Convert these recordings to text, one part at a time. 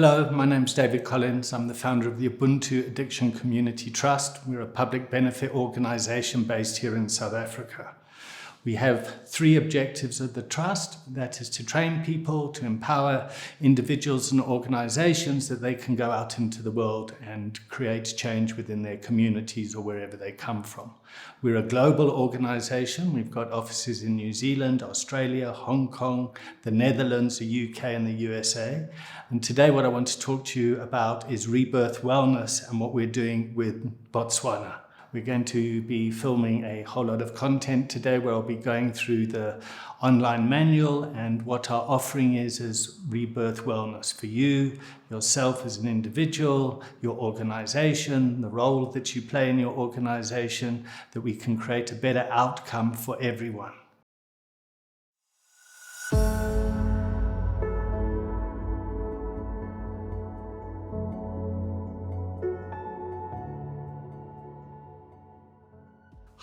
Hello, my name's David Collins. I'm the founder of the Ubuntu Addiction Community Trust. We're a public benefit organisation based here in South Africa. We have three objectives of the trust. That is to train people, to empower individuals and organisations that they can go out into the world and create change within their communities or wherever they come from. We're a global organisation. We've got offices in New Zealand, Australia, Hong Kong, the Netherlands, the UK and the USA. And today what I want to talk to you about is Rebirth Wellness and what we're doing with Botswana. We're going to be filming a whole lot of content today where I'll be going through the online manual and what our offering is as Rebirth Wellness for you, yourself as an individual, your organization, the role that you play in your organization, that we can create a better outcome for everyone.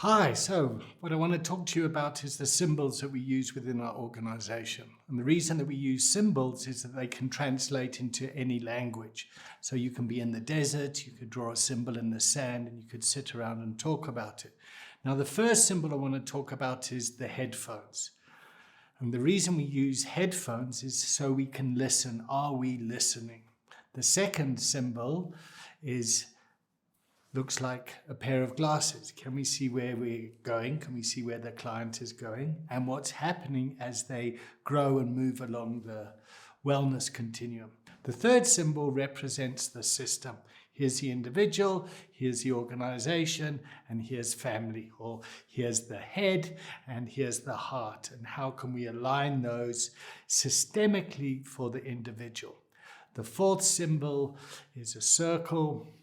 Hi, so what I want to talk to you about is the symbols that we use within our organization. And the reason that we use symbols is that they can translate into any language. So you can be in the desert, you could draw a symbol in the sand, and you could sit around and talk about it. Now, the first symbol I want to talk about is the headphones. And the reason we use headphones is so we can listen. Are we listening? The second symbol looks like a pair of glasses. Can we see where we're going? Can we see where the client is going? And what's happening as they grow and move along the wellness continuum. The third symbol represents the system. Here's the individual, here's the organization, and here's family, or here's the head, and here's the heart. And how can we align those systemically for the individual? The fourth symbol is a circle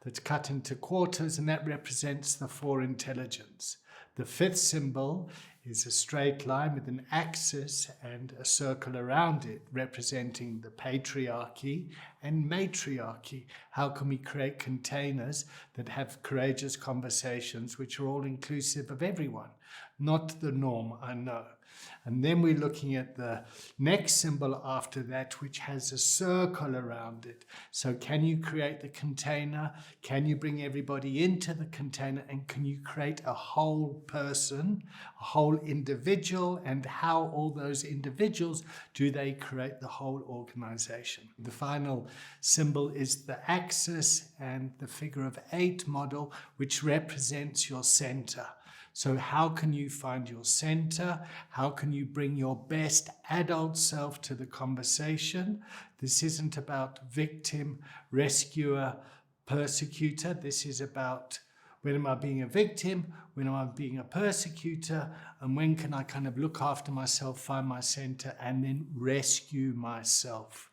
that's cut into quarters, and that represents the four intelligence. The fifth symbol is a straight line with an axis and a circle around it, representing the patriarchy and matriarchy. How can we create containers that have courageous conversations which are all inclusive of everyone? Not the norm, I know. And then we're looking at the next symbol after that, which has a circle around it. So can you create the container? Can you bring everybody into the container? And can you create a whole person, a whole individual? And how all those individuals, do they create the whole organization? The final symbol is the axis and the figure of 8 model, which represents your center. So how can you find your center? How can you bring your best adult self to the conversation? This isn't about victim, rescuer, persecutor. This is about when am I being a victim? When am I being a persecutor? And when can I kind of look after myself, find my center, and then rescue myself?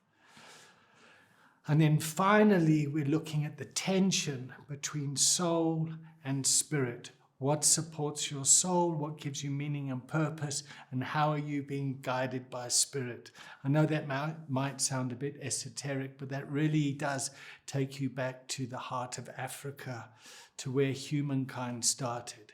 And then finally, we're looking at the tension between soul and spirit. What supports your soul? What gives you meaning and purpose? And how are you being guided by spirit? I know that might sound a bit esoteric, but that really does take you back to the heart of Africa, to where humankind started.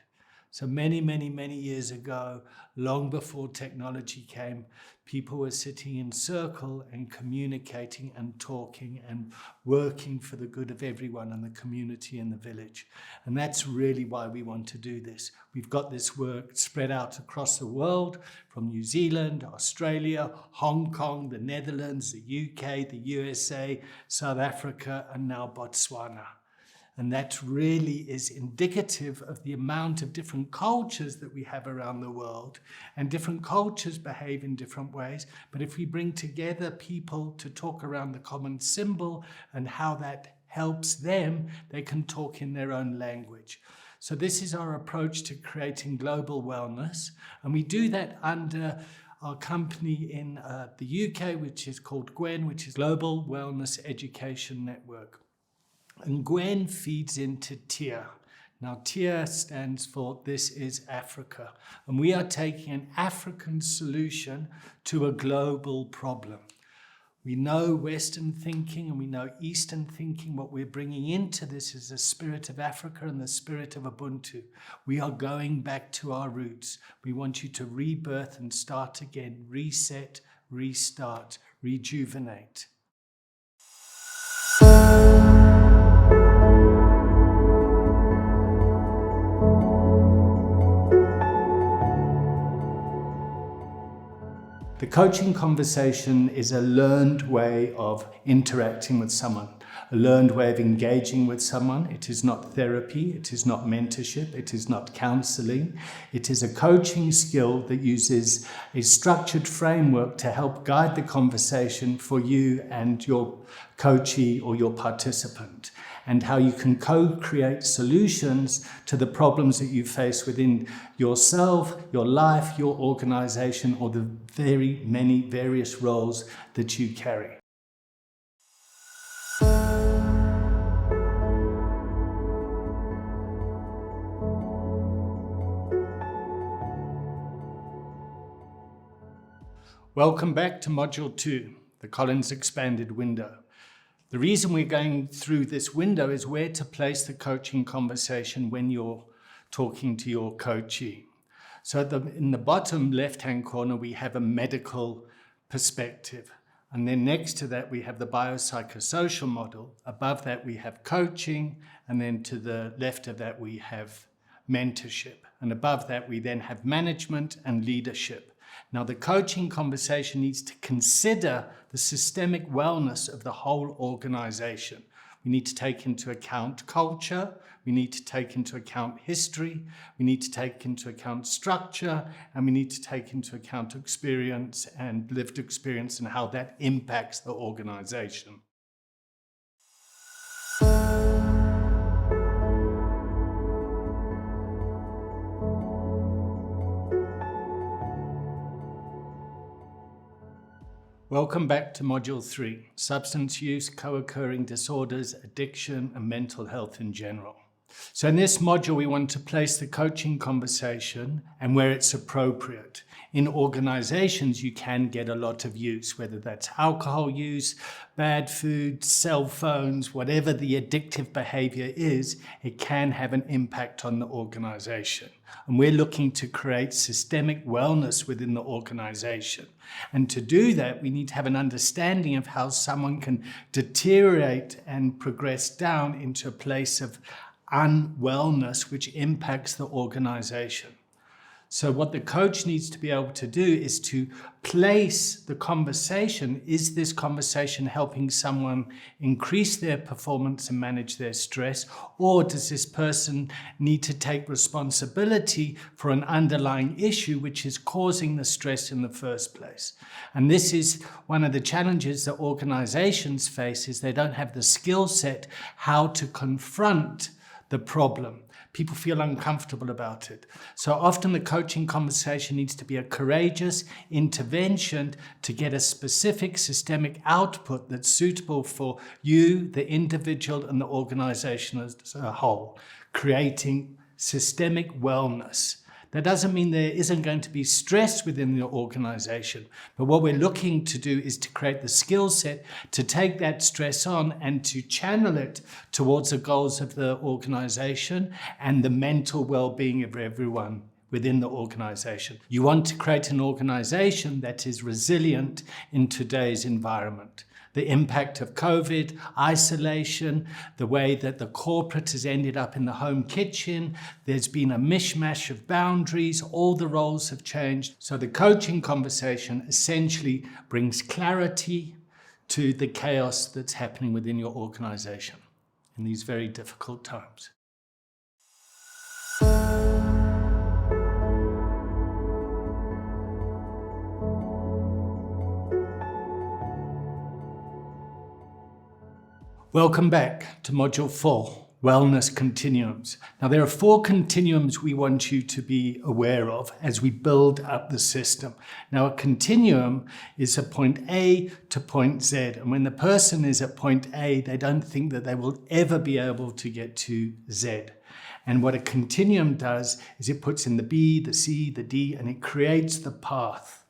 So many, many, many years ago, long before technology came, people were sitting in circle and communicating and talking and working for the good of everyone in the community and the village. And that's really why we want to do this. We've got this work spread out across the world, from New Zealand, Australia, Hong Kong, the Netherlands, the UK, the USA, South Africa, and now Botswana. And that really is indicative of the amount of different cultures that we have around the world. And different cultures behave in different ways. But if we bring together people to talk around the common symbol and how that helps them, they can talk in their own language. So this is our approach to creating global wellness. And we do that under our company in the UK, which is called GWEN, which is Global Wellness Education Network. And GWEN feeds into TIA. Now, TIA stands for This is Africa. And we are taking an African solution to a global problem. We know Western thinking and we know Eastern thinking. What we're bringing into this is the spirit of Africa and the spirit of Ubuntu. We are going back to our roots. We want you to rebirth and start again, reset, restart, rejuvenate. The coaching conversation is a learned way of interacting with someone, a learned way of engaging with someone. It is not therapy, it is not mentorship, it is not counseling. It is a coaching skill that uses a structured framework to help guide the conversation for you and your coachee or your participant, and how you can co-create solutions to the problems that you face within yourself, your life, your organization, or the very many various roles that you carry. Welcome back to Module 2, the Collins Expanded Window. The reason we're going through this window is where to place the coaching conversation when you're talking to your coachee. So in the bottom left-hand corner, we have a medical perspective. And then next to that, we have the biopsychosocial model. Above that, we have coaching. And then to the left of that, we have mentorship. And above that, we then have management and leadership. Now, the coaching conversation needs to consider the systemic wellness of the whole organization. We need to take into account culture. We need to take into account history. We need to take into account structure. And we need to take into account experience and lived experience and how that impacts the organization. Welcome back to Module 3, Substance Use, Co-occurring Disorders, Addiction, and Mental Health in General. So in this module, we want to place the coaching conversation and where it's appropriate. In organizations, you can get a lot of use, whether that's alcohol use, bad food, cell phones, whatever the addictive behavior is, it can have an impact on the organization. And we're looking to create systemic wellness within the organization. And to do that, we need to have an understanding of how someone can deteriorate and progress down into a place of unwellness, which impacts the organization. So what the coach needs to be able to do is to place the conversation. Is this conversation helping someone increase their performance and manage their stress? Or does this person need to take responsibility for an underlying issue which is causing the stress in the first place? And this is one of the challenges that organizations face, is they don't have the skill set how to confront the problem. People feel uncomfortable about it. So often the coaching conversation needs to be a courageous intervention to get a specific systemic output that's suitable for you, the individual, and the organization as a whole, creating systemic wellness. That doesn't mean there isn't going to be stress within the organization, but what we're looking to do is to create the skill set to take that stress on and to channel it towards the goals of the organization and the mental well-being of everyone within the organization. You want to create an organization that is resilient in today's environment. The impact of COVID, isolation, the way that the corporate has ended up in the home kitchen. There's been a mishmash of boundaries. All the roles have changed. So the coaching conversation essentially brings clarity to the chaos that's happening within your organization in these very difficult times. Welcome back to Module 4, Wellness Continuums. Now, there are 4 continuums we want you to be aware of as we build up the system. Now, a continuum is a point A to point Z. And when the person is at point A, they don't think that they will ever be able to get to Z. And what a continuum does is it puts in the B, the C, the D, and it creates the path.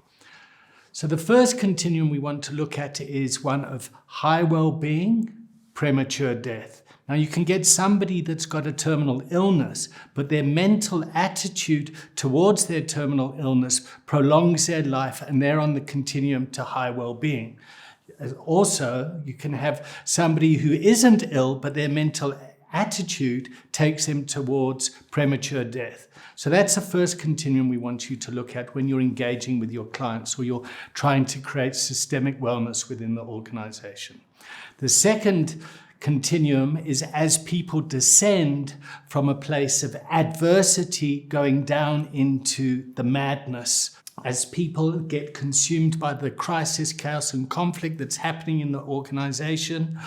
So the first continuum we want to look at is one of high well-being, premature death. Now, you can get somebody that's got a terminal illness, but their mental attitude towards their terminal illness prolongs their life, and they're on the continuum to high well-being. Also, you can have somebody who isn't ill, but their mental attitude takes him towards premature death. So that's the first continuum we want you to look at when you're engaging with your clients or you're trying to create systemic wellness within the organization. The second continuum is as people descend from a place of adversity going down into the madness. As people get consumed by the crisis, chaos, and conflict that's happening in the organization,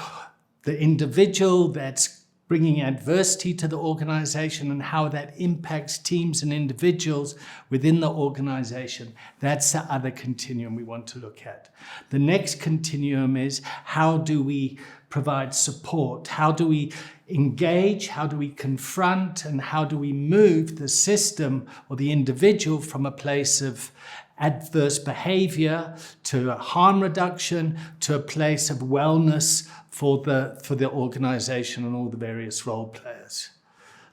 the individual that's bringing adversity to the organization and how that impacts teams and individuals within the organization, that's the other continuum we want to look at. The next continuum is how do we provide support? How do we engage? How do we confront? And how do we move the system or the individual from a place of adverse behavior to harm reduction to a place of wellness for the organization and all the various role players?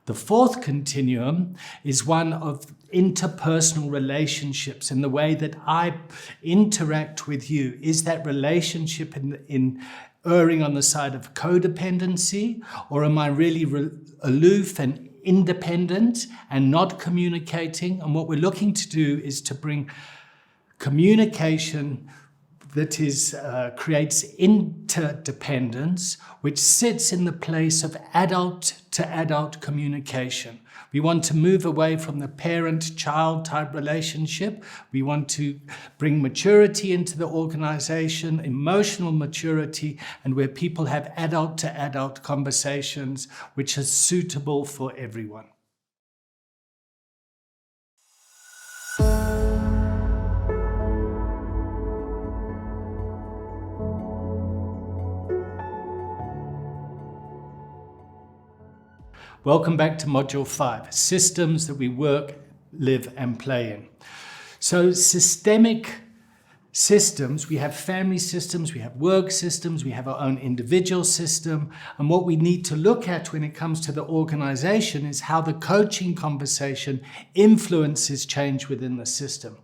The fourth continuum is one of interpersonal relationships, and the way that I interact with you. Is that relationship in erring on the side of codependency, or am I really aloof and independent and not communicating? And what we're looking to do is to bring communication that creates interdependence, which sits in the place of adult to adult communication. We want to move away from the parent-child type relationship. We want to bring maturity into the organization, emotional maturity, and where people have adult to adult conversations, which are suitable for everyone. Welcome back to Module 5, systems that we work, live, and play in. So systemic systems, we have family systems, we have work systems, we have our own individual system. And what we need to look at when it comes to the organization is how the coaching conversation influences change within the system.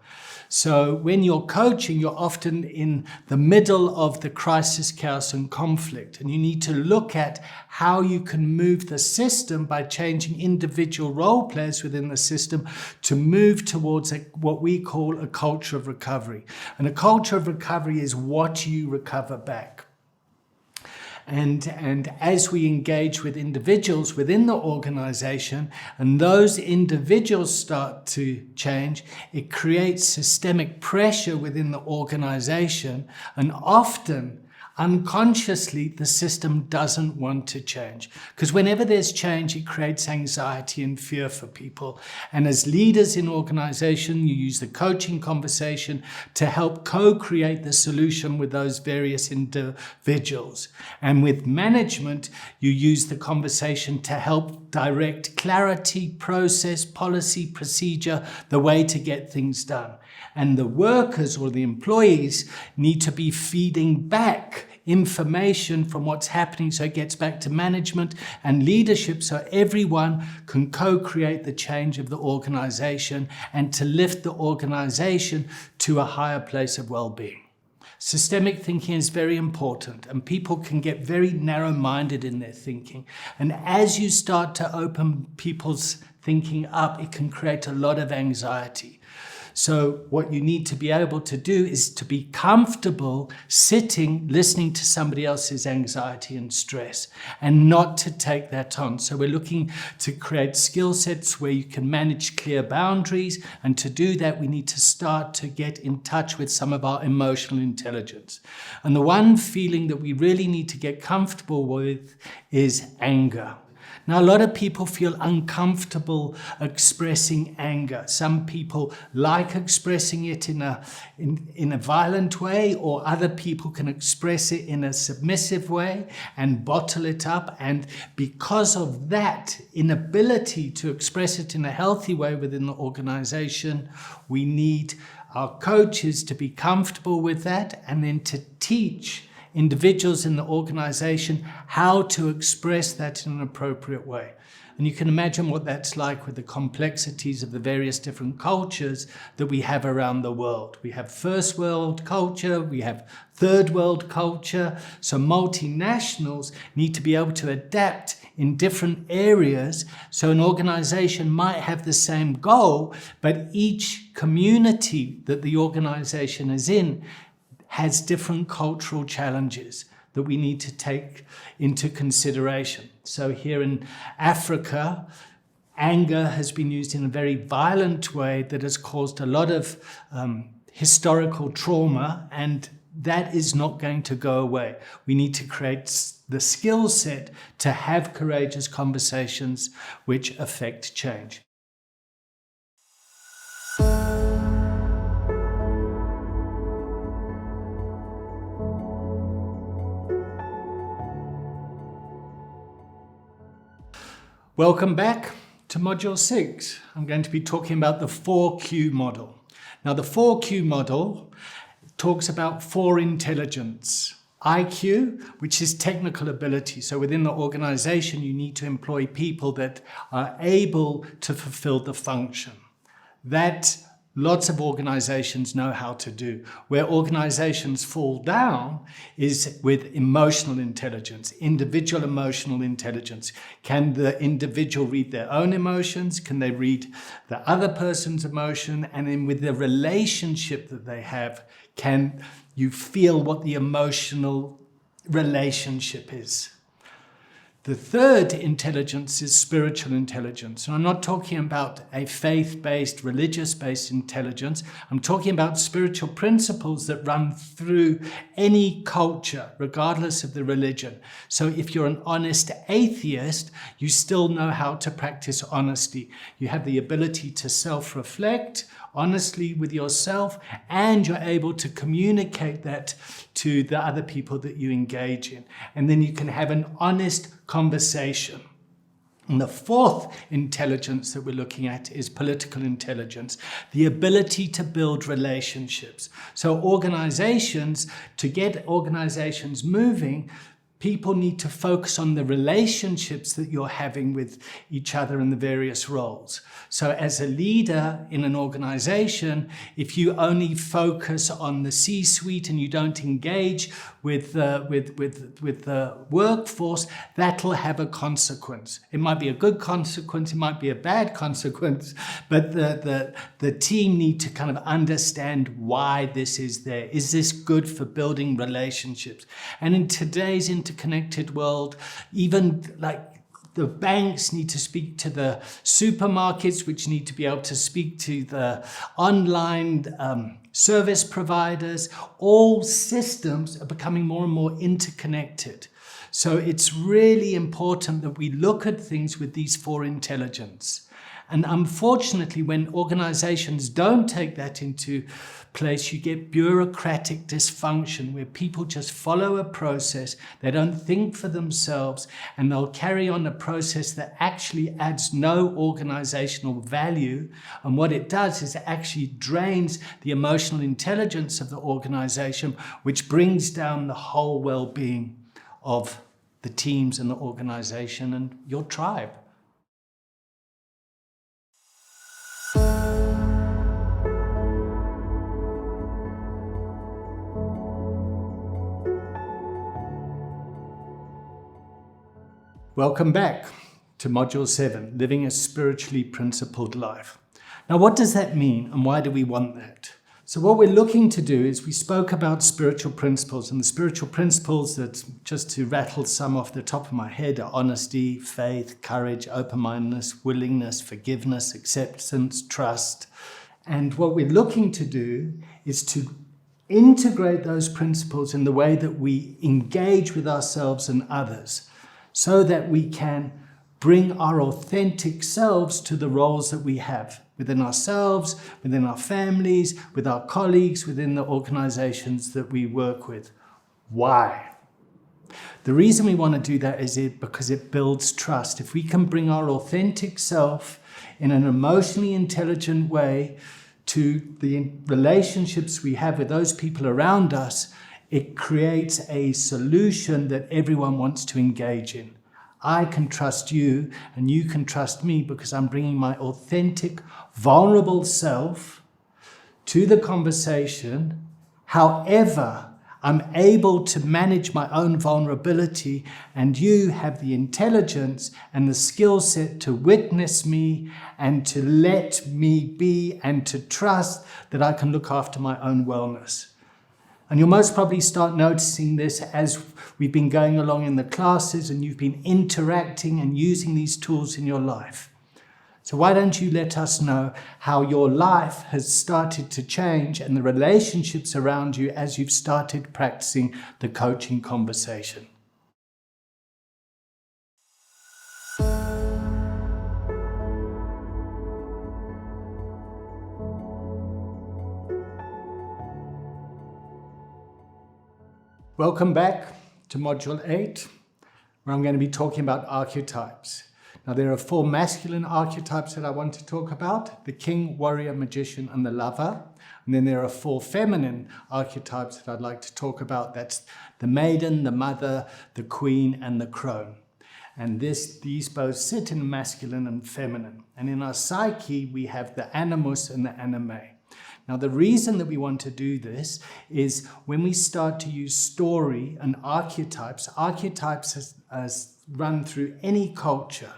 So when you're coaching, you're often in the middle of the crisis, chaos, and conflict. And you need to look at how you can move the system by changing individual role players within the system to move towards what we call a culture of recovery. And a culture of recovery is what you recover back. And as we engage with individuals within the organization and those individuals start to change, it creates systemic pressure within the organization, and often unconsciously the system doesn't want to change, because whenever there's change it creates anxiety and fear for people. And as leaders in organization, you use the coaching conversation to help co-create the solution with those various individuals. And with management, you use the conversation to help direct clarity, process, policy, procedure, the way to get things done. And the workers or the employees need to be feeding back information from what's happening so it gets back to management and leadership so everyone can co-create the change of the organization and to lift the organization to a higher place of well-being. Systemic thinking is very important, and people can get very narrow-minded in their thinking. And as you start to open people's thinking up, it can create a lot of anxiety. So what you need to be able to do is to be comfortable sitting, listening to somebody else's anxiety and stress, and not to take that on. So we're looking to create skill sets where you can manage clear boundaries. And to do that, we need to start to get in touch with some of our emotional intelligence. And the one feeling that we really need to get comfortable with is anger. Now, a lot of people feel uncomfortable expressing anger. Some people like expressing it in a violent way, or other people can express it in a submissive way and bottle it up. And because of that inability to express it in a healthy way within the organization, we need our coaches to be comfortable with that and then to teach individuals in the organization how to express that in an appropriate way. And you can imagine what that's like with the complexities of the various different cultures that we have around the world. We have first world culture, we have third world culture. So multinationals need to be able to adapt in different areas. So an organization might have the same goal, but each community that the organization is in has different cultural challenges that we need to take into consideration. So here in Africa, anger has been used in a very violent way that has caused a lot of historical trauma, and that is not going to go away. We need to create the skill set to have courageous conversations which affect change. Welcome back to Module 6. I'm going to be talking about the 4Q model. Now, the 4Q model talks about 4 intelligence. IQ, which is technical ability. So within the organization, you need to employ people that are able to fulfill the function. That lots of organizations know how to do. Where organizations fall down is with emotional intelligence, individual emotional intelligence. Can the individual read their own emotions? Can they read the other person's emotion? And then with the relationship that they have, can you feel what the emotional relationship is? The third intelligence is spiritual intelligence. And I'm not talking about a faith-based, religious-based intelligence. I'm talking about spiritual principles that run through any culture, regardless of the religion. So if you're an honest atheist, you still know how to practice honesty. You have the ability to self-reflect honestly with yourself, and you're able to communicate that to the other people that you engage in. And then you can have an honest conversation. And the fourth intelligence that we're looking at is political intelligence, the ability to build relationships. So organizations, to get organizations moving, people need to focus on the relationships that you're having with each other in the various roles. So as a leader in an organization, if you only focus on the C-suite and you don't engage with the workforce, that'll have a consequence. It might be a good consequence, it might be a bad consequence, but the team need to kind of understand why this is there. Is this good for building relationships? And in today's interconnected world, even like the banks need to speak to the supermarkets, which need to be able to speak to the online service providers. All systems are becoming more and more interconnected. So it's really important that we look at things with these 4 intelligence. And unfortunately, when organizations don't take that into place, you get bureaucratic dysfunction where people just follow a process, they don't think for themselves, and they'll carry on a process that actually adds no organizational value. And what it does is it actually drains the emotional intelligence of the organization, which brings down the whole well-being of the teams and the organization and your tribe. Welcome back to Module 7, Living a Spiritually Principled Life. Now, what does that mean and why do we want that? So what we're looking to do is we spoke about spiritual principles, and the spiritual principles that, just to rattle some off the top of my head, are honesty, faith, courage, open-mindedness, willingness, forgiveness, acceptance, trust. And what we're looking to do is to integrate those principles in the way that we engage with ourselves and others, so that we can bring our authentic selves to the roles that we have within ourselves, within our families, with our colleagues, within the organizations that we work with. Why? The reason we want to do that is because it builds trust. If we can bring our authentic self in an emotionally intelligent way to the relationships we have with those people around us, It creates a solution that everyone wants to engage in. I can trust you and you can trust me because I'm bringing my authentic, vulnerable self to the conversation. However, I'm able to manage my own vulnerability, and you have the intelligence and the skill set to witness me and to let me be and to trust that I can look after my own wellness. And you'll most probably start noticing this as we've been going along in the classes and you've been interacting and using these tools in your life. So why don't you let us know how your life has started to change and the relationships around you as you've started practicing the coaching conversation. Welcome back to Module 8, where I'm going to be talking about archetypes. Now, there are 4 masculine archetypes that I want to talk about: the king, warrior, magician, and the lover. And then there are 4 feminine archetypes that I'd like to talk about. That's the maiden, the mother, the queen, and the crone. And these both sit in masculine and feminine. And in our psyche, we have the animus and the anime. Now, the reason that we want to do this is when we start to use story and archetypes as run through any culture.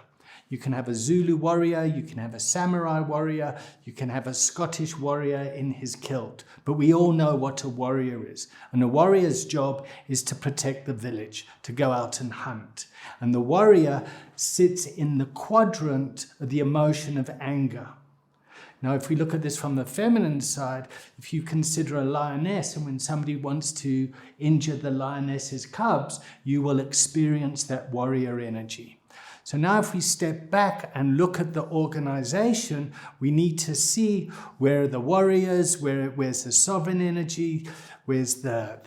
You can have a Zulu warrior, you can have a samurai warrior, you can have a Scottish warrior in his kilt. But we all know what a warrior is. And a warrior's job is to protect the village, to go out and hunt. And the warrior sits in the quadrant of the emotion of anger. Now, if we look at this from the feminine side, if you consider a lioness, and when somebody wants to injure the lioness's cubs, you will experience that warrior energy. So now if we step back and look at the organization, we need to see where are the warriors, where's the sovereign energy, where's the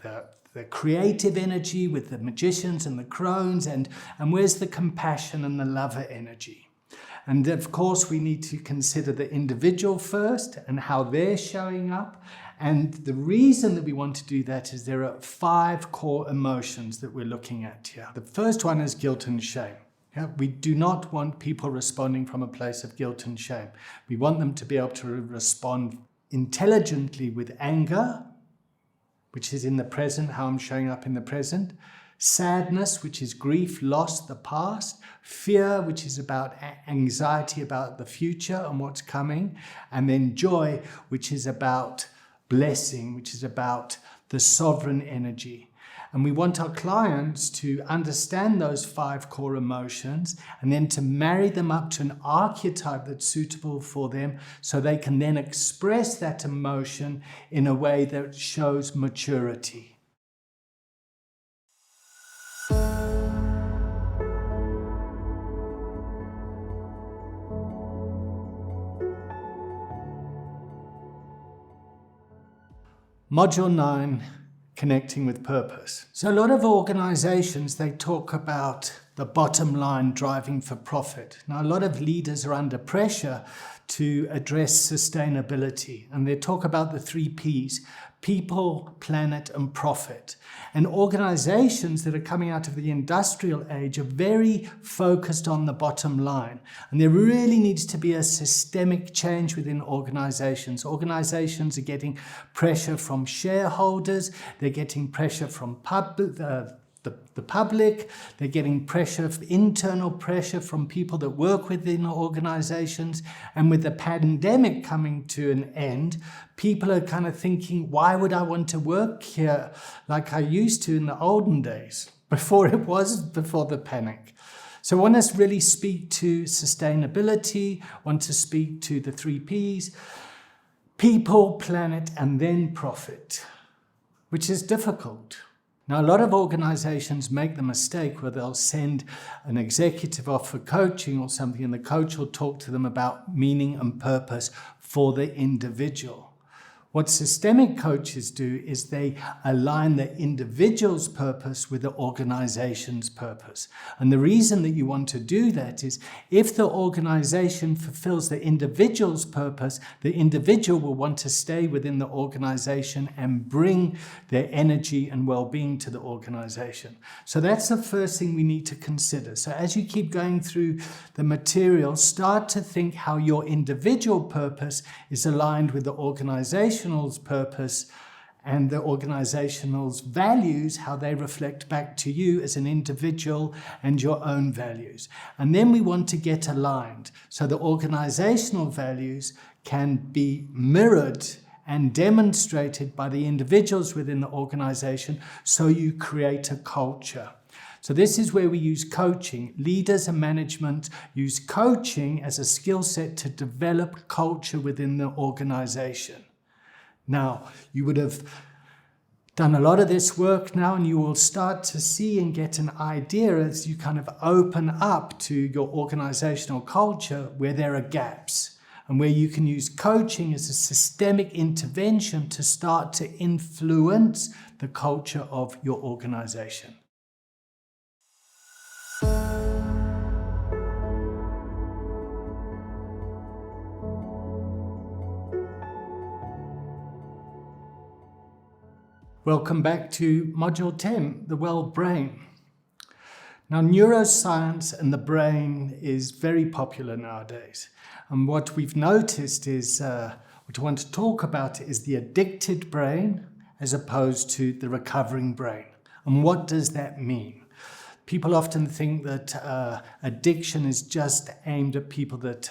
creative energy with the magicians and the crones, and where's the compassion and the lover energy. And of course, we need to consider the individual first and how they're showing up. And the reason that we want to do that is there are 5 core emotions that we're looking at here. The first one is guilt and shame. We do not want people responding from a place of guilt and shame. We want them to be able to respond intelligently with anger, which is in the present, how I'm showing up in the present. Sadness, which is grief, loss, the past. Fear, which is about anxiety about the future and what's coming. And then joy, which is about blessing, which is about the sovereign energy. And we want our clients to understand those 5 core emotions and then to marry them up to an archetype that's suitable for them so they can then express that emotion in a way that shows maturity. Module 9, connecting with purpose. So a lot of organizations, they talk about the bottom line driving for profit. Now, a lot of leaders are under pressure to address sustainability, and they talk about the 3 Ps: people, planet, and profit. And organizations that are coming out of the industrial age are very focused on the bottom line. And there really needs to be a systemic change within organizations. Organizations are getting pressure from shareholders, they're getting pressure from the public, they're getting pressure, internal pressure from people that work within organizations. And with the pandemic coming to an end, people are kind of thinking, why would I want to work here like I used to in the olden days, before the panic? So I want to really speak to sustainability, want to speak to the 3 Ps, people, planet, and then profit, which is difficult. Now, a lot of organizations make the mistake where they'll send an executive off for coaching or something, and the coach will talk to them about meaning and purpose for the individual. What systemic coaches do is they align the individual's purpose with the organization's purpose. And the reason that you want to do that is if the organization fulfills the individual's purpose, the individual will want to stay within the organization and bring their energy and well-being to the organization. So that's the first thing we need to consider. So as you keep going through the material, start to think how your individual purpose is aligned with the organization's purpose and the organizational's values, how they reflect back to you as an individual and your own values. And then we want to get aligned so the organizational values can be mirrored and demonstrated by the individuals within the organization, so you create a culture. So this is where we use coaching. Leaders and management use coaching as a skill set to develop culture within the organization. Now, you would have done a lot of this work now, and you will start to see and get an idea as you kind of open up to your organizational culture where there are gaps and where you can use coaching as a systemic intervention to start to influence the culture of your organization. Welcome back to Module 10, the Well Brain. Now, neuroscience and the brain is very popular nowadays. And what we've noticed is, what I want to talk about is the addicted brain as opposed to the recovering brain. And what does that mean? People often think that addiction is just aimed at people that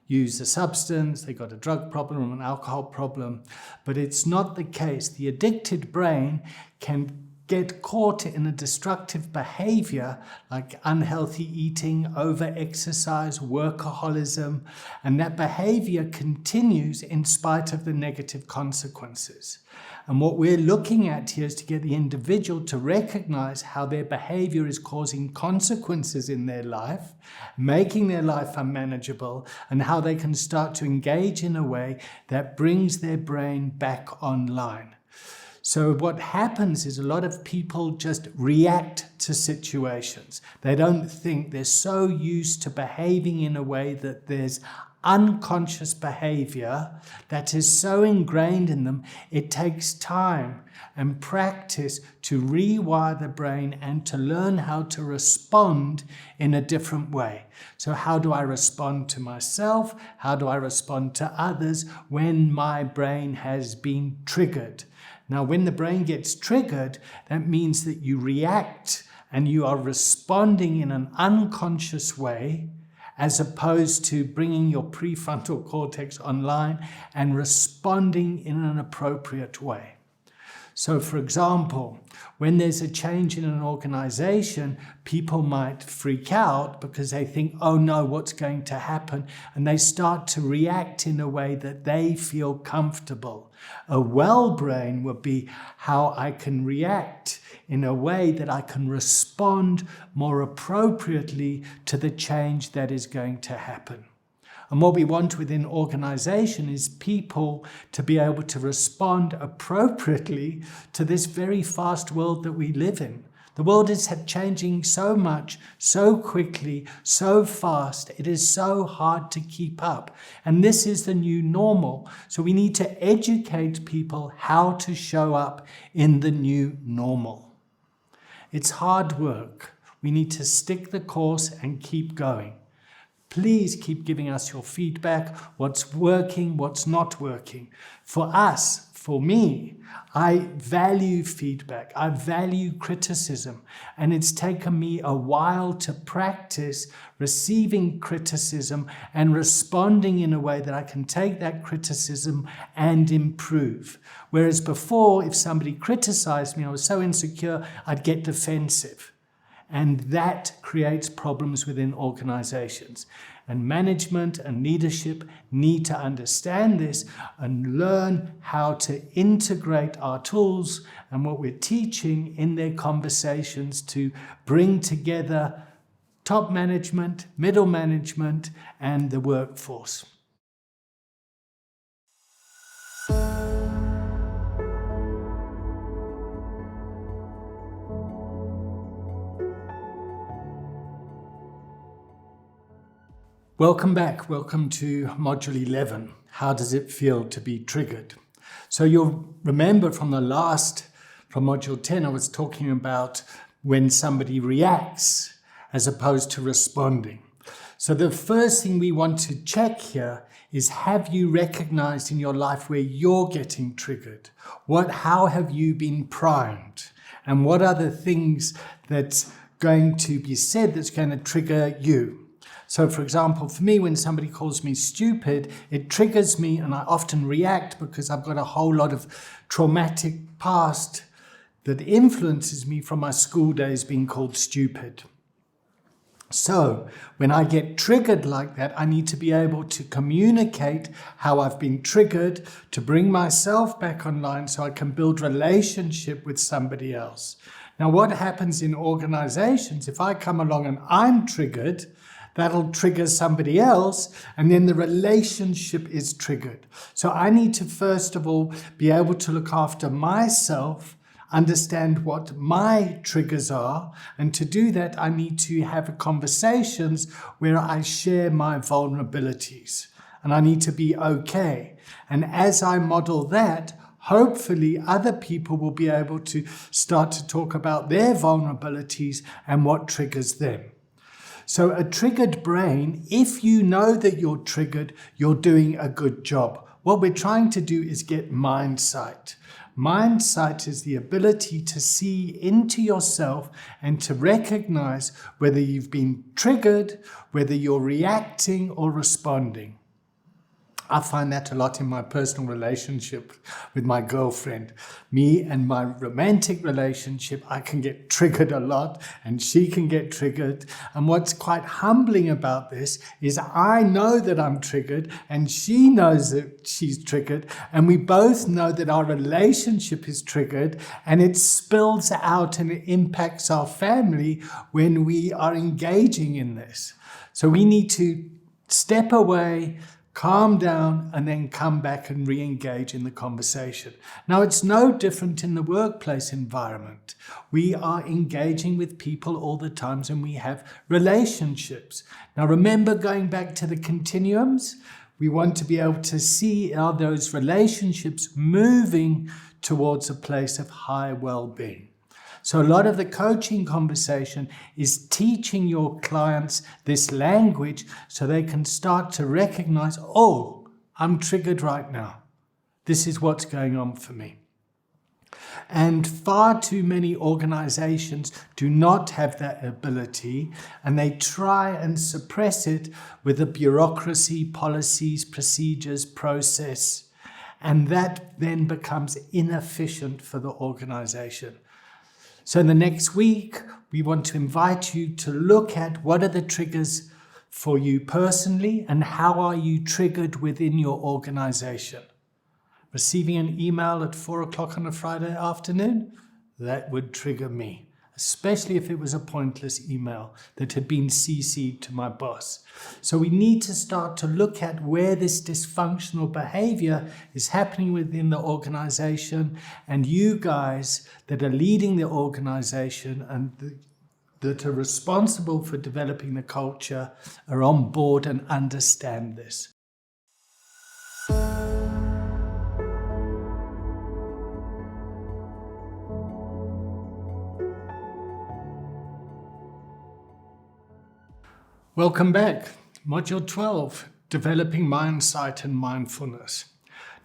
use a substance, they got a drug problem, an alcohol problem, but it's not the case. The addicted brain can get caught in a destructive behavior like unhealthy eating, over-exercise, workaholism, and that behavior continues in spite of the negative consequences. And what we're looking at here is to get the individual to recognize how their behavior is causing consequences in their life, making their life unmanageable, and how they can start to engage in a way that brings their brain back online. So what happens is a lot of people just react to situations. They don't think. They're so used to behaving in a way that there's unconscious behavior that is so ingrained in them, it takes time and practice to rewire the brain and to learn how to respond in a different way. So how do I respond to myself? How do I respond to others when my brain has been triggered? Now, when the brain gets triggered, that means that you react and you are responding in an unconscious way, as opposed to bringing your prefrontal cortex online and responding in an appropriate way. So, for example, when there's a change in an organization, people might freak out because they think, oh no, what's going to happen? And they start to react in a way that they feel comfortable. A well brain would be how I can react in a way that I can respond more appropriately to the change that is going to happen. And what we want within organization is people to be able to respond appropriately to this very fast world that we live in. The world is changing so much, so quickly, so fast. It is so hard to keep up. And this is the new normal. So we need to educate people how to show up in the new normal. It's hard work. We need to stick the course and keep going. Please keep giving us your feedback, what's working, what's not working. For us, for me, I value feedback, I value criticism, and it's taken me a while to practice receiving criticism and responding in a way that I can take that criticism and improve. Whereas before, if somebody criticized me, I was so insecure, I'd get defensive. And that creates problems within organizations. And management and leadership need to understand this and learn how to integrate our tools and what we're teaching in their conversations to bring together top management, middle management, and the workforce. Welcome back. Welcome to Module 11. How does it feel to be triggered? So you'll remember from Module 10, I was talking about when somebody reacts as opposed to responding. So the first thing we want to check here is, have you recognized in your life where you're getting triggered? How have you been primed? And what are the things that's going to be said that's going to trigger you? So for example, for me, when somebody calls me stupid, it triggers me and I often react because I've got a whole lot of traumatic past that influences me from my school days being called stupid. So when I get triggered like that, I need to be able to communicate how I've been triggered, to bring myself back online so I can build relationship with somebody else. Now, what happens in organizations, if I come along and I'm triggered, that'll trigger somebody else, and then the relationship is triggered. So I need to, first of all, be able to look after myself, understand what my triggers are, and to do that, I need to have conversations where I share my vulnerabilities, and I need to be okay. And as I model that, hopefully other people will be able to start to talk about their vulnerabilities and what triggers them. So a triggered brain, if you know that you're triggered, you're doing a good job. What we're trying to do is get mind sight. Mind sight is the ability to see into yourself and to recognize whether you've been triggered, whether you're reacting or responding. I find that a lot in my personal relationship with my girlfriend. Me and my romantic relationship, I can get triggered a lot and she can get triggered. And what's quite humbling about this is I know that I'm triggered and she knows that she's triggered, and we both know that our relationship is triggered, and it spills out and it impacts our family when we are engaging in this. So we need to step away, calm down, and then come back and re-engage in the conversation. Now, it's no different in the workplace environment. We are engaging with people all the time and we have relationships. Now, remember, going back to the continuums, we want to be able to see, are those relationships moving towards a place of high well-being? So a lot of the coaching conversation is teaching your clients this language so they can start to recognize, oh, I'm triggered right now. This is what's going on for me. And far too many organizations do not have that ability, and they try and suppress it with a bureaucracy, policies, procedures, process, and that then becomes inefficient for the organization. So in the next week, we want to invite you to look at what are the triggers for you personally and how are you triggered within your organization. Receiving an email at 4 o'clock on a Friday afternoon, that would trigger me, especially if it was a pointless email that had been CC'd to my boss. So we need to start to look at where this dysfunctional behavior is happening within the organization, and you guys that are leading the organization and that are responsible for developing the culture are on board and understand this. Welcome back. Module 12, Developing Mindsight and Mindfulness.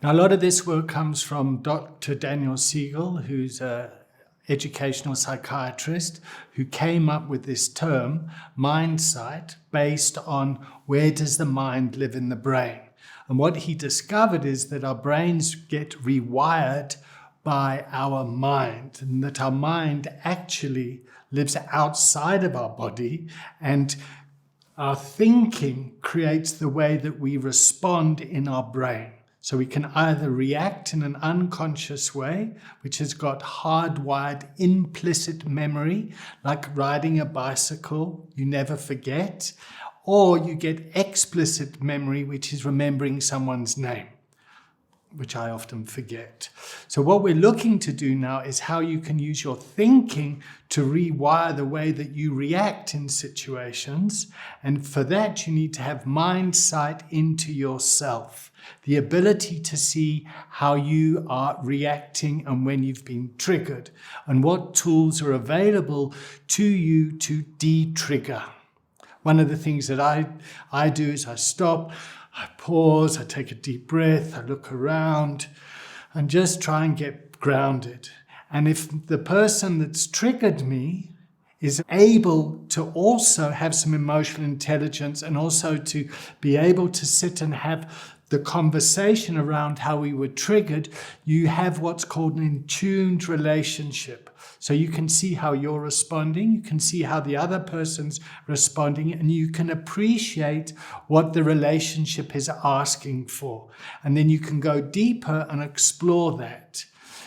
Now, a lot of this work comes from Dr. Daniel Siegel, who's an educational psychiatrist who came up with this term, mindsight, based on where does the mind live in the brain. And what he discovered is that our brains get rewired by our mind, and that our mind actually lives outside of our body, and our thinking creates the way that we respond in our brain. So we can either react in an unconscious way, which has got hardwired implicit memory, like riding a bicycle, you never forget, or you get explicit memory, which is remembering someone's name. which I often forget. So what we're looking to do now is how you can use your thinking to rewire the way that you react in situations. And for that, you need to have mind sight into yourself, the ability to see how you are reacting and when you've been triggered, and what tools are available to you to de-trigger. One of the things that I do is I stop, I pause, I take a deep breath, I look around and just try and get grounded. And if the person that's triggered me is able to also have some emotional intelligence and also to be able to sit and have the conversation around how we were triggered, you have what's called an in-tuned relationship. So you can see how you're responding, you can see how the other person's responding, and you can appreciate what the relationship is asking for. And then you can go deeper and explore that.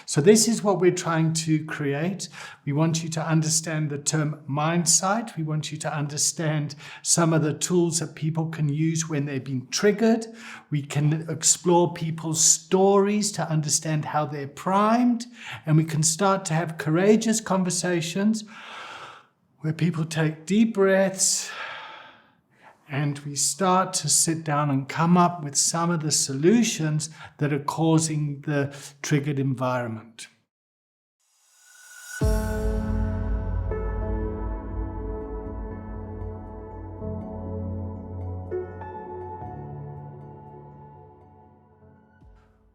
So this is what we're trying to create. We want you to understand the term mindsight. We want you to understand some of the tools that people can use when they've been triggered. We can explore people's stories to understand how they're primed. And we can start to have courageous conversations where people take deep breaths and we start to sit down and come up with some of the solutions that are causing the triggered environment.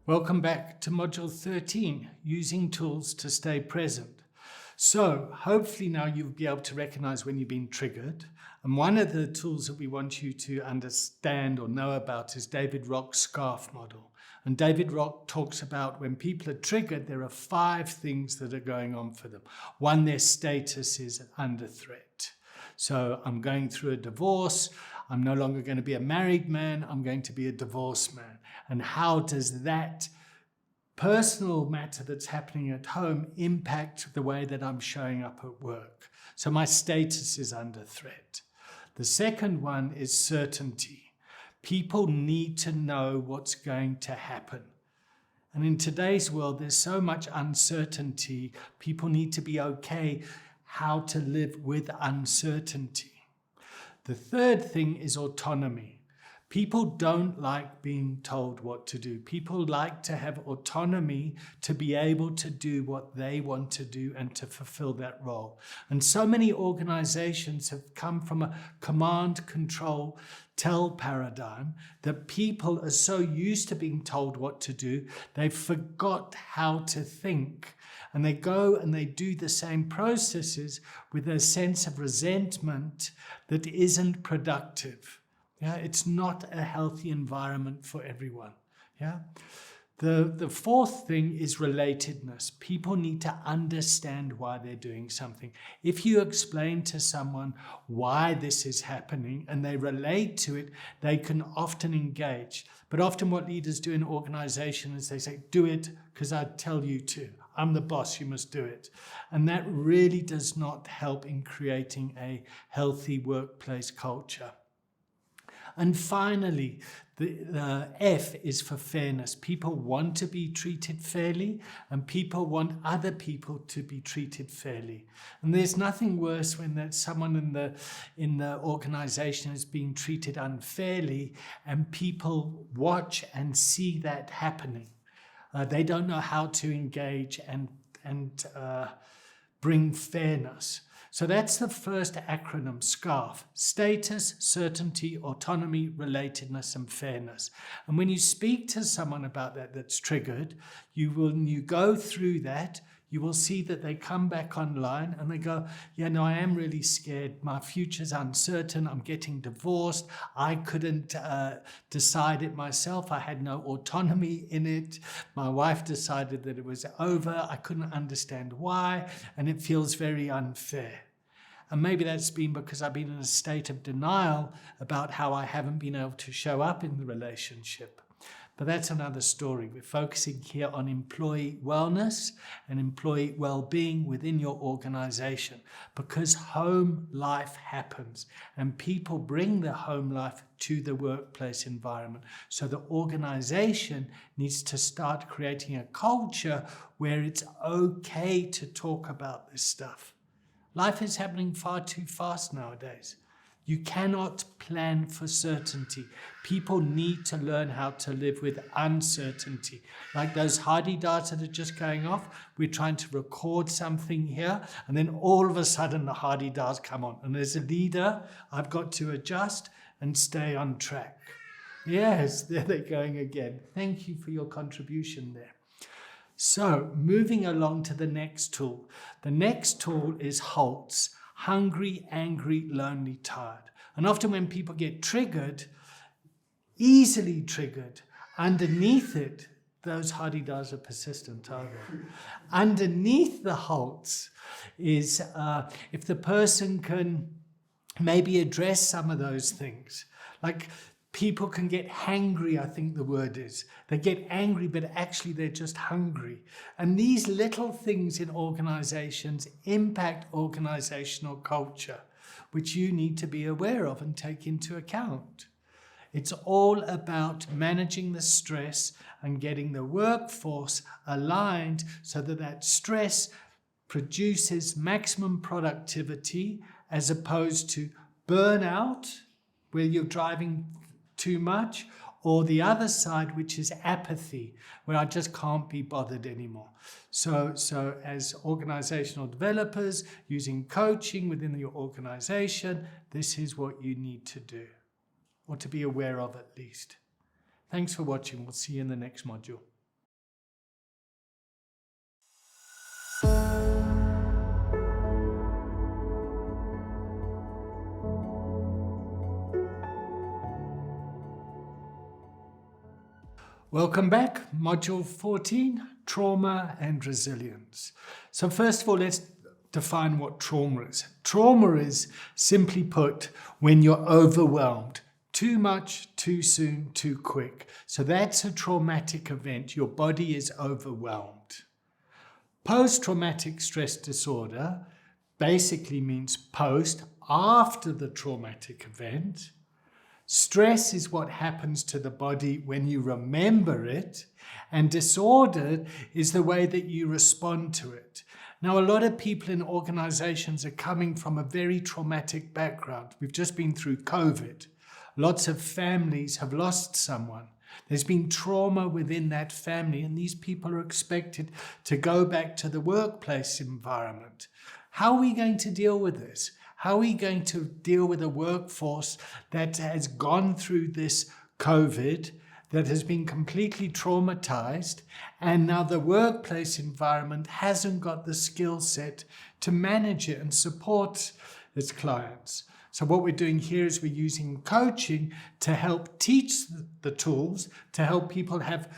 Welcome back to Module 13, Using Tools to Stay Present. So hopefully now you'll be able to recognize when you've been triggered. And one of the tools that we want you to understand or know about is David Rock's SCARF model. And David Rock talks about when people are triggered, there are 5 things that are going on for them. 1, their status is under threat. So I'm going through a divorce. I'm no longer going to be a married man. I'm going to be a divorced man. And how does that personal matter that's happening at home impact the way that I'm showing up at work? So my status is under threat. The second one is certainty. People need to know what's going to happen. And in today's world, there's so much uncertainty. People need to be okay how to live with uncertainty. The third thing is autonomy. People don't like being told what to do. People like to have autonomy to be able to do what they want to do and to fulfill that role. And so many organizations have come from a command, control, tell paradigm that people are so used to being told what to do, they forgot how to think. And they go and they do the same processes with a sense of resentment that isn't productive. Yeah, it's not a healthy environment for everyone. Yeah. The fourth thing is relatedness. People need to understand why they're doing something. If you explain to someone why this is happening and they relate to it, they can often engage. But often what leaders do in organization is they say, do it because I tell you to. I'm the boss, you must do it. And that really does not help in creating a healthy workplace culture. And finally, the F is for fairness. People want to be treated fairly, and people want other people to be treated fairly. And there's nothing worse when there's someone in the organization is being treated unfairly, and people watch and see that happening. They don't know how to engage and bring fairness. So that's the first acronym, SCARF: status, certainty, autonomy, relatedness, and fairness. And when you speak to someone about that that's triggered, when you go through that, you will see that they come back online and they go, yeah, no, I am really scared. My future's uncertain. I'm getting divorced. I couldn't decide it myself. I had no autonomy in it. My wife decided that it was over. I couldn't understand why, and it feels very unfair. And maybe that's been because I've been in a state of denial about how I haven't been able to show up in the relationship. But that's another story. We're focusing here on employee wellness and employee well-being within your organization, because home life happens and people bring their home life to the workplace environment. So the organization needs to start creating a culture where it's okay to talk about this stuff. Life is happening far too fast nowadays. You cannot plan for certainty. People need to learn how to live with uncertainty. Like those hardy darts that are just going off, we're trying to record something here, and then all of a sudden the hardy darts come on. And as a leader, I've got to adjust and stay on track. Yes, there they're going again. Thank you for your contribution there. So, moving along to the next tool. The next tool is HALTs. Hungry, angry, lonely, tired. And often when people get triggered, easily triggered, underneath it, those hardy-dars are persistent, aren't they? Underneath the HALTs is if the person can maybe address some of those things. Like people can get hangry, I think the word is. They get angry, but actually they're just hungry. And these little things in organizations impact organizational culture, which you need to be aware of and take into account. It's all about managing the stress and getting the workforce aligned so that that stress produces maximum productivity as opposed to burnout, where you're driving too much, or the other side, which is apathy, where I just can't be bothered anymore. So as organizational developers, using coaching within your organization, this is what you need to do, or to be aware of at least. Thanks for watching. We'll see you in the next module. Welcome back, Module 14, Trauma and Resilience. So first of all, let's define what trauma is. Trauma is, simply put, when you're overwhelmed. Too much, too soon, too quick. So that's a traumatic event. Your body is overwhelmed. Post-traumatic stress disorder basically means post, after the traumatic event. Stress is what happens to the body when you remember it, and disorder is the way that you respond to it. Now, a lot of people in organizations are coming from a very traumatic background. We've just been through COVID. Lots of families have lost someone. There's been trauma within that family, and these people are expected to go back to the workplace environment. How are we going to deal with this? How are we going to deal with a workforce that has gone through this COVID, that has been completely traumatized, and now the workplace environment hasn't got the skill set to manage it and support its clients? So what we're doing here is we're using coaching to help teach the tools, to help people have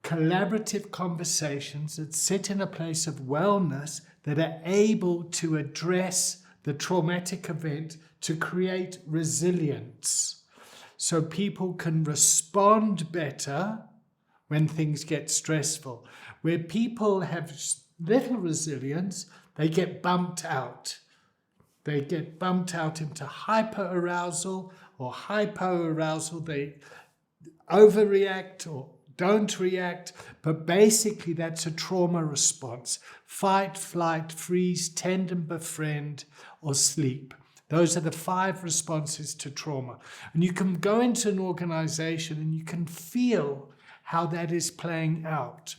collaborative conversations that sit in a place of wellness, that are able to address the traumatic event to create resilience. So people can respond better when things get stressful. Where people have little resilience, they get bumped out. They get bumped out into hyperarousal or hypoarousal. They overreact or don't react, but basically that's a trauma response. Fight, flight, freeze, tend and befriend, or sleep. Those are the 5 responses to trauma. And you can go into an organization and you can feel how that is playing out,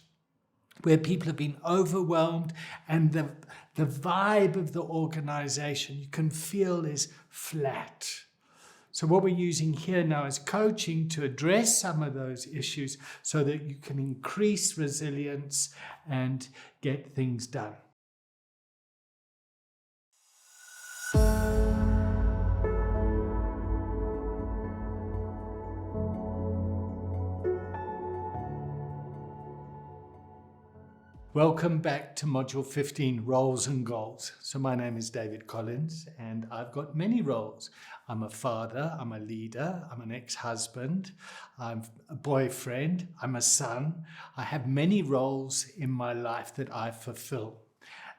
where people have been overwhelmed and the vibe of the organization you can feel is flat. So what we're using here now is coaching to address some of those issues so that you can increase resilience and get things done. Welcome back to Module 15, Roles and Goals. So my name is David Collins and I've got many roles. I'm a father, I'm a leader, I'm an ex-husband, I'm a boyfriend, I'm a son. I have many roles in my life that I fulfill.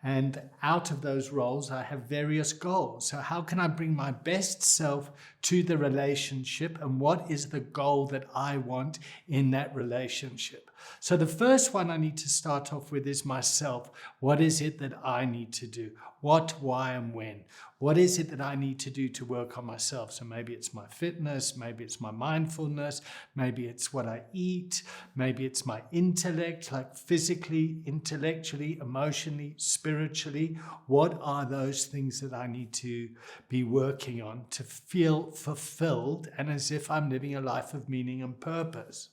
And out of those roles, I have various goals. So how can I bring my best self to the relationship, and what is the goal that I want in that relationship? So the first one I need to start off with is myself. What is it that I need to do? What, why, and when? What is it that I need to do to work on myself? So maybe it's my fitness, maybe it's my mindfulness, maybe it's what I eat, maybe it's my intellect, like physically, intellectually, emotionally, spiritually. What are those things that I need to be working on to feel fulfilled and as if I'm living a life of meaning and purpose?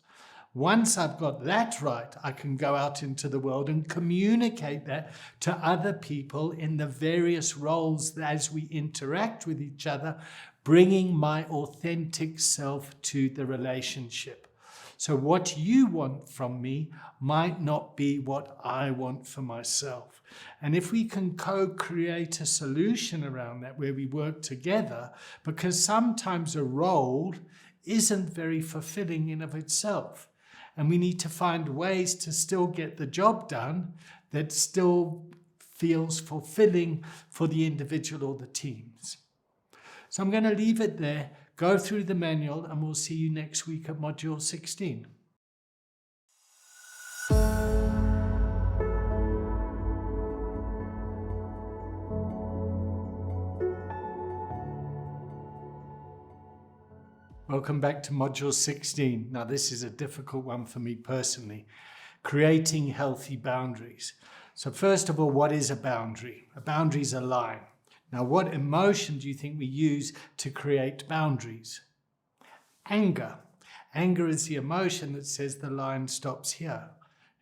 Once I've got that right, I can go out into the world and communicate that to other people in the various roles as we interact with each other, bringing my authentic self to the relationship. So what you want from me might not be what I want for myself. And if we can co-create a solution around that where we work together, because sometimes a role isn't very fulfilling in of itself. And we need to find ways to still get the job done that still feels fulfilling for the individual or the teams. So I'm going to leave it there, go through the manual, and we'll see you next week at Module 16. Welcome back to Module 16. Now this is a difficult one for me personally. Creating healthy boundaries. So first of all, what is a boundary? A boundary is a line. Now what emotion do you think we use to create boundaries? Anger. Anger is the emotion that says the line stops here.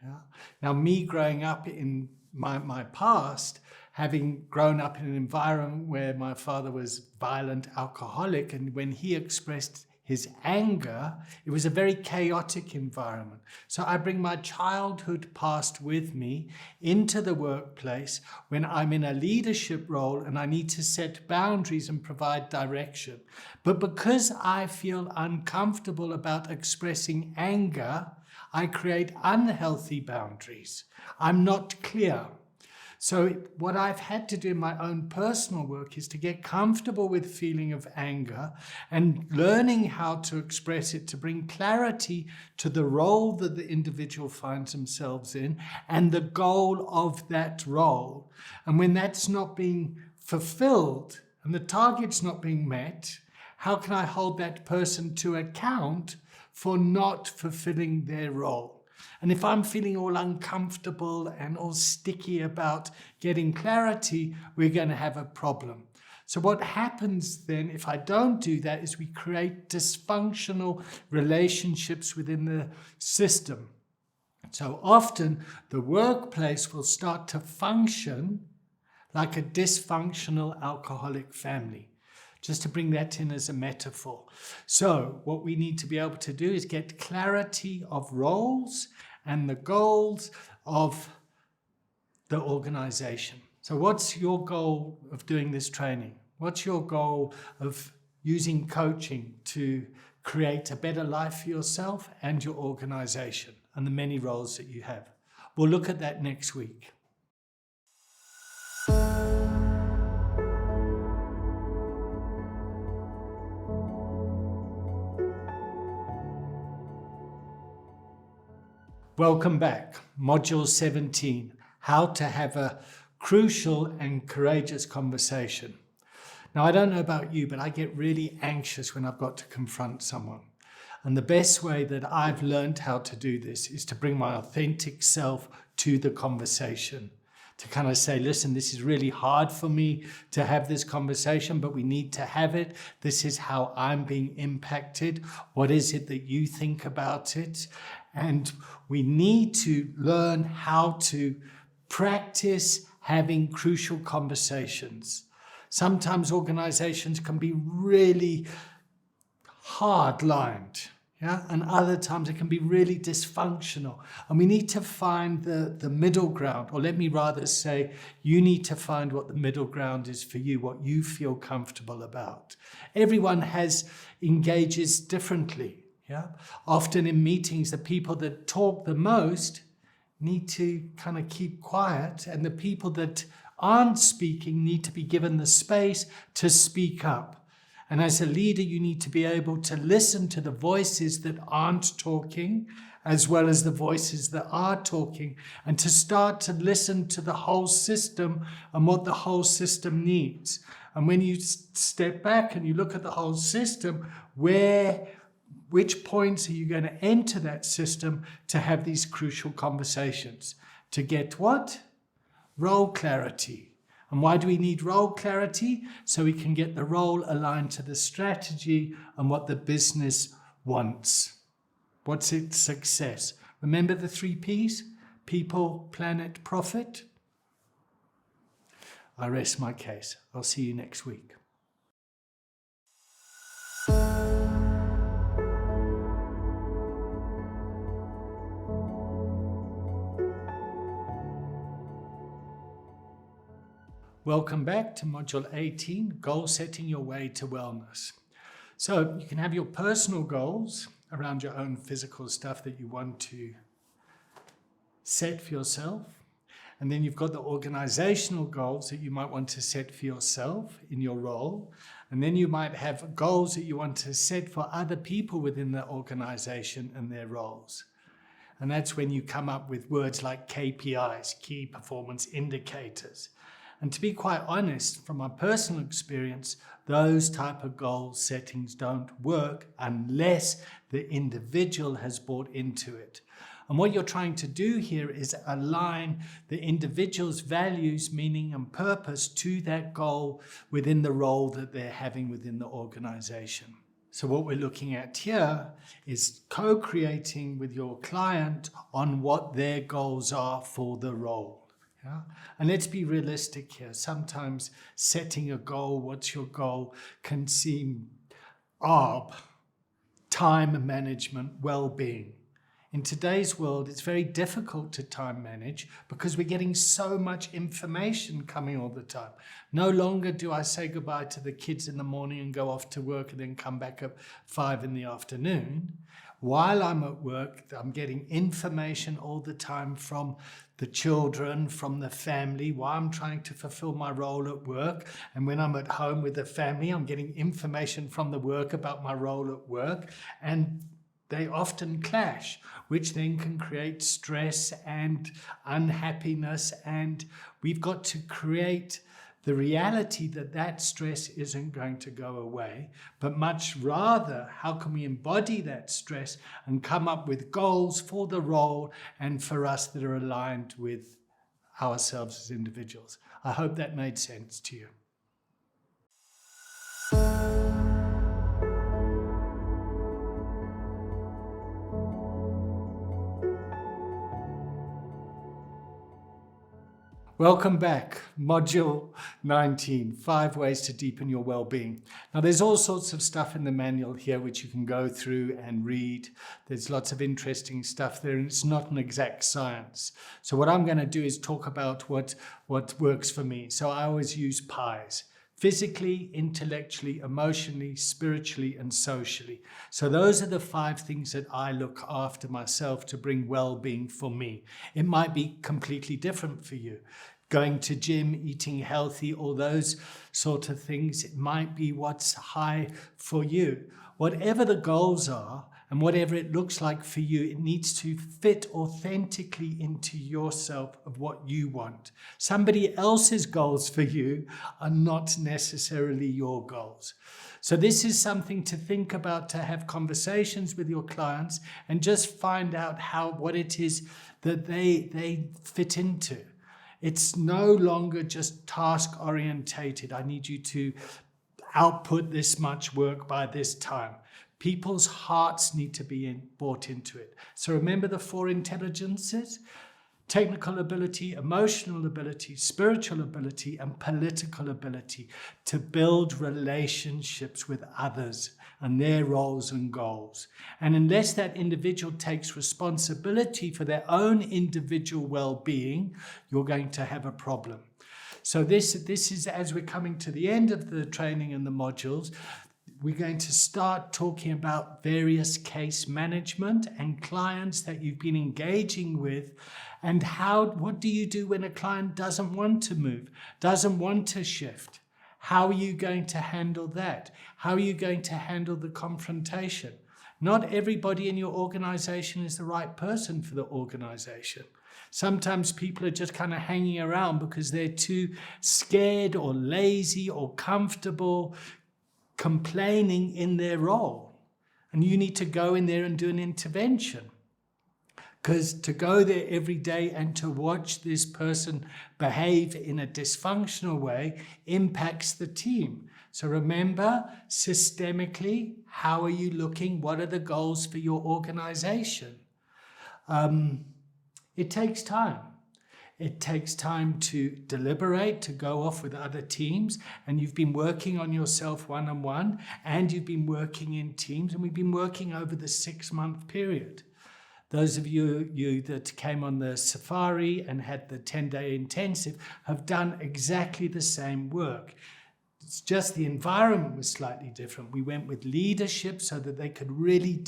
Yeah? Now me growing up in my past, having grown up in an environment where my father was violent alcoholic, and when he expressed his anger, it was a very chaotic environment. So I bring my childhood past with me into the workplace when I'm in a leadership role and I need to set boundaries and provide direction. But because I feel uncomfortable about expressing anger, I create unhealthy boundaries. I'm not clear. So what I've had to do in my own personal work is to get comfortable with feeling of anger and learning how to express it to bring clarity to the role that the individual finds themselves in and the goal of that role. And when that's not being fulfilled and the target's not being met, how can I hold that person to account for not fulfilling their role? And if I'm feeling all uncomfortable and all sticky about getting clarity, we're going to have a problem. So what happens then if I don't do that is we create dysfunctional relationships within the system. So often the workplace will start to function like a dysfunctional alcoholic family. Just to bring that in as a metaphor. So what we need to be able to do is get clarity of roles and the goals of the organization. So what's your goal of doing this training? What's your goal of using coaching to create a better life for yourself and your organization and the many roles that you have? We'll look at that next week. Welcome back. Module 17, how to have a crucial and courageous conversation. Now, I don't know about you, but I get really anxious when I've got to confront someone. And the best way that I've learned how to do this is to bring my authentic self to the conversation. To kind of say, listen, this is really hard for me to have this conversation, but we need to have it. This is how I'm being impacted. What is it that you think about it? And we need to learn how to practice having crucial conversations. Sometimes organizations can be really hard-lined. Yeah, and other times it can be really dysfunctional. And we need to find the middle ground, or let me rather say, you need to find what the middle ground is for you, what you feel comfortable about. Everyone engages differently. Yeah, often in meetings, the people that talk the most need to kind of keep quiet, and the people that aren't speaking need to be given the space to speak up. And as a leader, you need to be able to listen to the voices that aren't talking, as well as the voices that are talking, and to start to listen to the whole system and what the whole system needs. And when you step back and you look at the whole system, which points are you going to enter that system to have these crucial conversations? To get what? Role clarity. And why do we need role clarity? So we can get the role aligned to the strategy and what the business wants. What's its success? Remember the 3 Ps? People, planet, profit? I rest my case. I'll see you next week. Welcome back to Module 18, Goal Setting Your Way to Wellness. So you can have your personal goals around your own physical stuff that you want to set for yourself. And then you've got the organizational goals that you might want to set for yourself in your role. And then you might have goals that you want to set for other people within the organization and their roles. And that's when you come up with words like KPIs, key performance indicators. And to be quite honest, from my personal experience, those type of goal settings don't work unless the individual has bought into it. And what you're trying to do here is align the individual's values, meaning and purpose to that goal within the role that they're having within the organization. So what we're looking at here is co-creating with your client on what their goals are for the role. Yeah? And let's be realistic here. Sometimes setting a goal, what's your goal, can seem time management, well-being. In today's world, it's very difficult to time manage because we're getting so much information coming all the time. No longer do I say goodbye to the kids in the morning and go off to work and then come back at 5 in the afternoon. While I'm at work, I'm getting information all the time from the children, from the family, while I'm trying to fulfill my role at work. And when I'm at home with the family, I'm getting information from the work about my role at work. And they often clash, which then can create stress and unhappiness. And we've got to create the reality that that stress isn't going to go away, but much rather, how can we embody that stress and come up with goals for the role and for us that are aligned with ourselves as individuals? I hope that made sense to you. Welcome back, Module 19, 5 ways to deepen your well-being. Now there's all sorts of stuff in the manual here which you can go through and read. There's lots of interesting stuff there, and it's not an exact science. So what I'm going to do is talk about what works for me. So I always use pies. Physically, intellectually, emotionally, spiritually, and socially. So those are the 5 things that I look after myself to bring well-being for me. It might be completely different for you. Going to gym, eating healthy, all those sort of things. It might be what's high for you. Whatever the goals are, and whatever it looks like for you, it needs to fit authentically into yourself of what you want. Somebody else's goals for you are not necessarily your goals. So this is something to think about, to have conversations with your clients and just find out what it is that they fit into. It's no longer just task orientated. I need you to output this much work by this time. People's hearts need to be bought into it. So remember the 4 intelligences: technical ability, emotional ability, spiritual ability, and political ability to build relationships with others and their roles and goals. And unless that individual takes responsibility for their own individual well-being, you're going to have a problem. So this is, as we're coming to the end of the training and the modules, we're going to start talking about various case management and clients that you've been engaging with, and what do you do when a client doesn't want to move, doesn't want to shift? How are you going to handle that? How are you going to handle the confrontation? Not everybody in your organization is the right person for the organization. Sometimes people are just kind of hanging around because they're too scared or lazy or comfortable complaining in their role. And you need to go in there and do an intervention. Because to go there every day and to watch this person behave in a dysfunctional way impacts the team. So remember, systemically, how are you looking? What are the goals for your organization? It takes time. It takes time to deliberate, to go off with other teams, and you've been working on yourself one-on-one, and you've been working in teams, and we've been working over the 6-month period. Those of you that came on the safari and had the 10-day intensive have done exactly the same work. It's just the environment was slightly different. We went with leadership so that they could really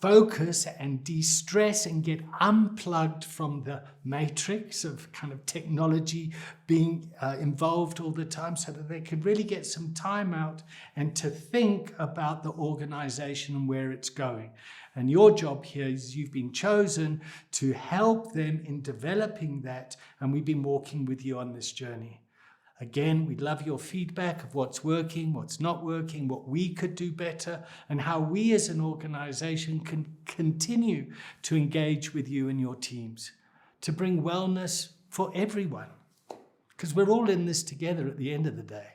focus and de-stress and get unplugged from the matrix of kind of technology being involved all the time, so that they could really get some time out and to think about the organization and where it's going. And your job here is you've been chosen to help them in developing that, and we've been walking with you on this journey. Again, we'd love your feedback of what's working, what's not working, what we could do better, and how we as an organization can continue to engage with you and your teams to bring wellness for everyone. Because we're all in this together at the end of the day.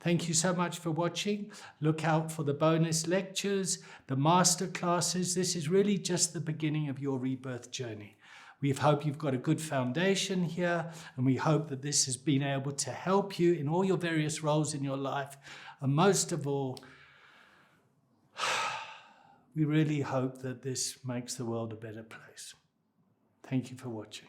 Thank you so much for watching. Look out for the bonus lectures, the master classes. This is really just the beginning of your rebirth journey. We hope you've got a good foundation here, and we hope that this has been able to help you in all your various roles in your life. And most of all, we really hope that this makes the world a better place. Thank you for watching.